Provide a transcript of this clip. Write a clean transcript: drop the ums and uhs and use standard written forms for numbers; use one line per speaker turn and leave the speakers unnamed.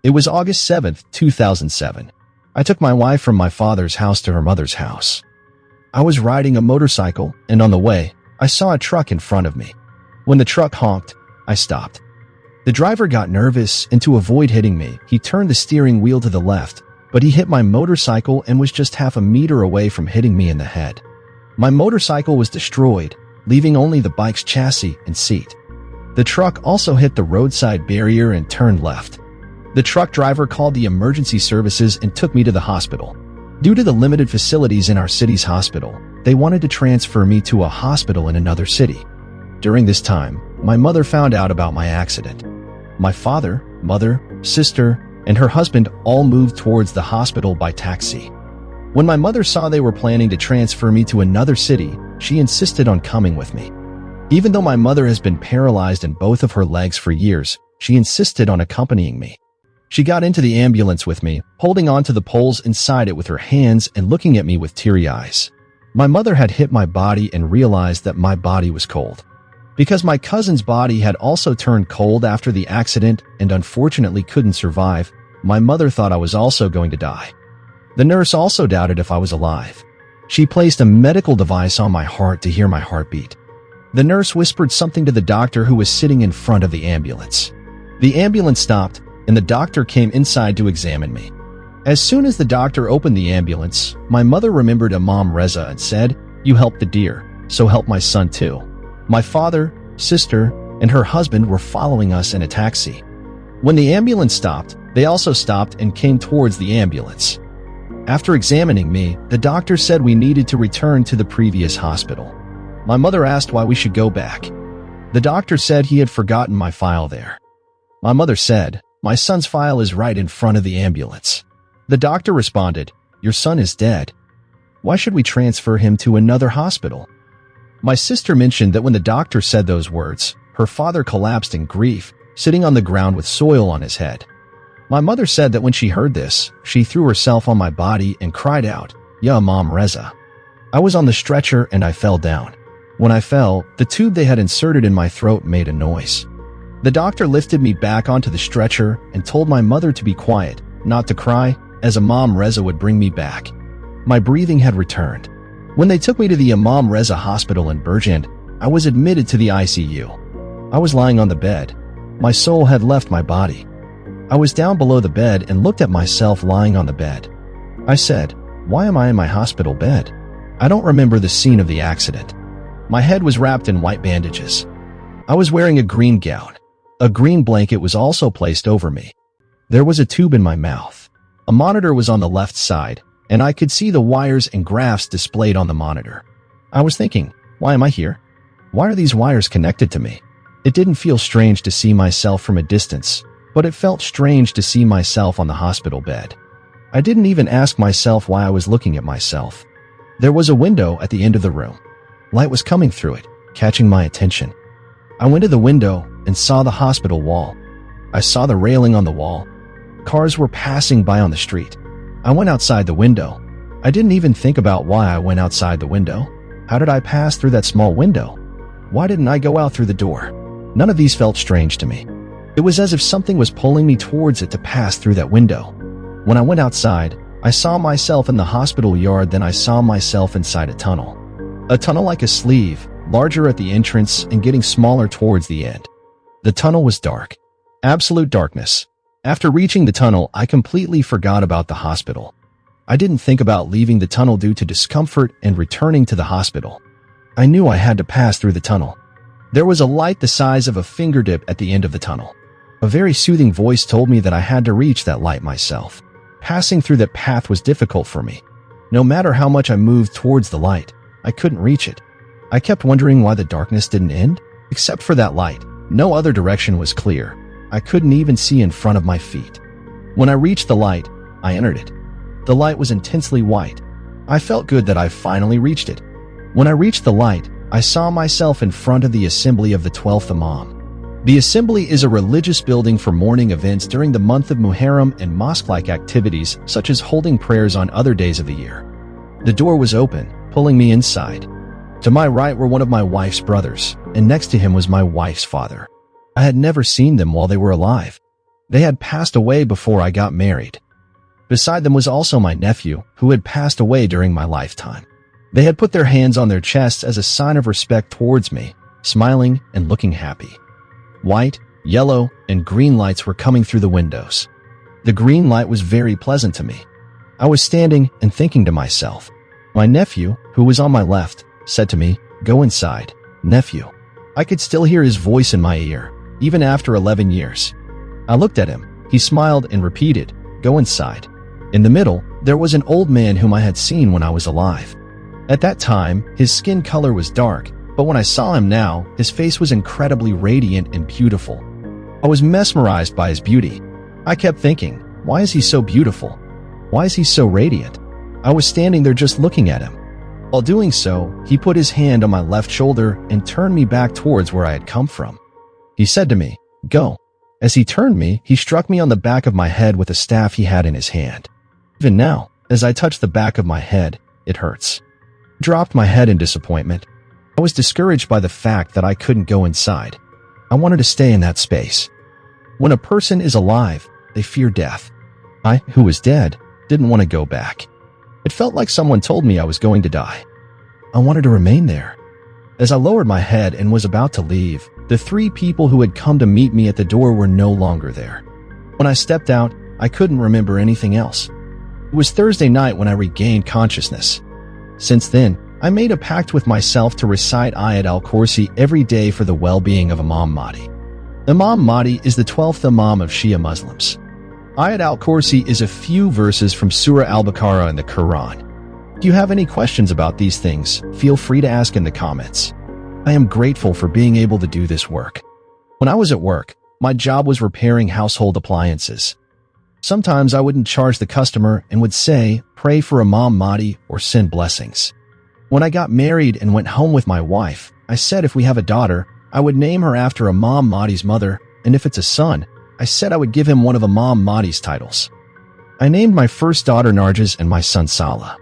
It was August 7th, 2007. I took my wife from my father's house to her mother's house. I was riding a motorcycle, and on the way, I saw a truck in front of me. When the truck honked, I stopped. The driver got nervous, and to avoid hitting me, he turned the steering wheel to the left, but he hit my motorcycle and was just half a meter away from hitting me in the head. My motorcycle was destroyed, leaving only the bike's chassis and seat. The truck also hit the roadside barrier and turned left. The truck driver called the emergency services and took me to the hospital. Due to the limited facilities in our city's hospital, they wanted to transfer me to a hospital in another city. During this time, my mother found out about my accident. My father, mother, sister, and her husband all moved towards the hospital by taxi. When my mother saw they were planning to transfer me to another city, she insisted on coming with me. Even though my mother has been paralyzed in both of her legs for years, she insisted on accompanying me. She got into the ambulance with me, holding on to the poles inside it with her hands and looking at me with teary eyes. My mother had hit my body and realized that my body was cold. Because my cousin's body had also turned cold after the accident and unfortunately couldn't survive, my mother thought I was also going to die. The nurse also doubted if I was alive. She placed a medical device on my heart to hear my heartbeat. The nurse whispered something to the doctor who was sitting in front of the ambulance. The ambulance stopped, and the doctor came inside to examine me. As soon as the doctor opened the ambulance, my mother remembered Imam Reza and said, "You helped the deer, so help my son too." My father, sister, and her husband were following us in a taxi. When the ambulance stopped, they also stopped and came towards the ambulance. After examining me, the doctor said we needed to return to the previous hospital. My mother asked why we should go back. The doctor said he had forgotten my file there. My mother said, "My son's file is right in front of the ambulance." The doctor responded, "Your son is dead. Why should we transfer him to another hospital?" My sister mentioned that when the doctor said those words, her father collapsed in grief, sitting on the ground with soil on his head. My mother said that when she heard this, she threw herself on my body and cried out, "Ya Imam Reza." I was on the stretcher and I fell down. When I fell, the tube they had inserted in my throat made a noise. The doctor lifted me back onto the stretcher and told my mother to be quiet, not to cry, as Imam Reza would bring me back. My breathing had returned. When they took me to the Imam Reza Hospital in Burjand, I was admitted to the ICU. I was lying on the bed. My soul had left my body. I was down below the bed and looked at myself lying on the bed. I said, "Why am I in my hospital bed?" I don't remember the scene of the accident. My head was wrapped in white bandages. I was wearing a green gown. A green blanket was also placed over me. There was a tube in my mouth. A monitor was on the left side, and I could see the wires and graphs displayed on the monitor. I was thinking, why am I here? Why are these wires connected to me? It didn't feel strange to see myself from a distance, but it felt strange to see myself on the hospital bed. I didn't even ask myself why I was looking at myself. There was a window at the end of the room. Light was coming through it, catching my attention. I went to the window and saw the hospital wall. I saw the railing on the wall. Cars were passing by on the street. I went outside the window. I didn't even think about why I went outside the window. How did I pass through that small window? Why didn't I go out through the door? None of these felt strange to me. It was as if something was pulling me towards it to pass through that window. When I went outside, I saw myself in the hospital yard, then I saw myself inside a tunnel. A tunnel like a sleeve, larger at the entrance and getting smaller towards the end. The tunnel was dark. Absolute darkness. After reaching the tunnel, I completely forgot about the hospital. I didn't think about leaving the tunnel due to discomfort and returning to the hospital. I knew I had to pass through the tunnel. There was a light the size of a fingertip at the end of the tunnel. A very soothing voice told me that I had to reach that light myself. Passing through that path was difficult for me. No matter how much I moved towards the light, I couldn't reach it. I kept wondering why the darkness didn't end. Except for that light, no other direction was clear. I couldn't even see in front of my feet. When I reached the light, I entered it. The light was intensely white. I felt good that I finally reached it. When I reached the light, I saw myself in front of the assembly of the 12th Imam. The assembly is a religious building for morning events during the month of Muharram and mosque-like activities such as holding prayers on other days of the year. The door was open, pulling me inside. To my right were one of my wife's brothers, and next to him was my wife's father. I had never seen them while they were alive. They had passed away before I got married. Beside them was also my nephew, who had passed away during my lifetime. They had put their hands on their chests as a sign of respect towards me, smiling and looking happy. White, yellow, and green lights were coming through the windows. The green light was very pleasant to me. I was standing and thinking to myself. My nephew, who was on my left, said to me, "Go inside, nephew." I could still hear his voice in my ear, even after 11 years. I looked at him. He smiled and repeated, "Go inside." In the middle, there was an old man whom I had seen when I was alive. At that time, his skin color was dark, but when I saw him now, his face was incredibly radiant and beautiful. I was mesmerized by his beauty. I kept thinking, why is he so beautiful? Why is he so radiant? I was standing there just looking at him. While doing so, he put his hand on my left shoulder and turned me back towards where I had come from. He said to me, "Go." As he turned me, he struck me on the back of my head with a staff he had in his hand. Even now, as I touch the back of my head, it hurts. I dropped my head in disappointment. I was discouraged by the fact that I couldn't go inside. I wanted to stay in that space. When a person is alive, they fear death. I, who was dead, didn't want to go back. It felt like someone told me I was going to die. I wanted to remain there. As I lowered my head and was about to leave, the 3 people who had come to meet me at the door were no longer there. When I stepped out, I couldn't remember anything else. It was Thursday night when I regained consciousness. Since then, I made a pact with myself to recite yt.cc every day for the well-being of Imam Mahdi. Imam Mahdi is the 12th Imam of Shia Muslims. Yt.cc is a few verses from Surah Al-Baqarah in the Quran. If you have any questions about these things, feel free to ask in the comments. I am grateful for being able to do this work. When I was at work, my job was repairing household appliances. Sometimes I wouldn't charge the customer and would say, "Pray for Imam Mahdi" or "Send blessings." When I got married and went home with my wife, I said if we have a daughter, I would name her after Imam Mahdi's mother, and if it's a son, I said I would give him one of Imam Mahdi's titles. I named my first daughter Narges and my son Salah.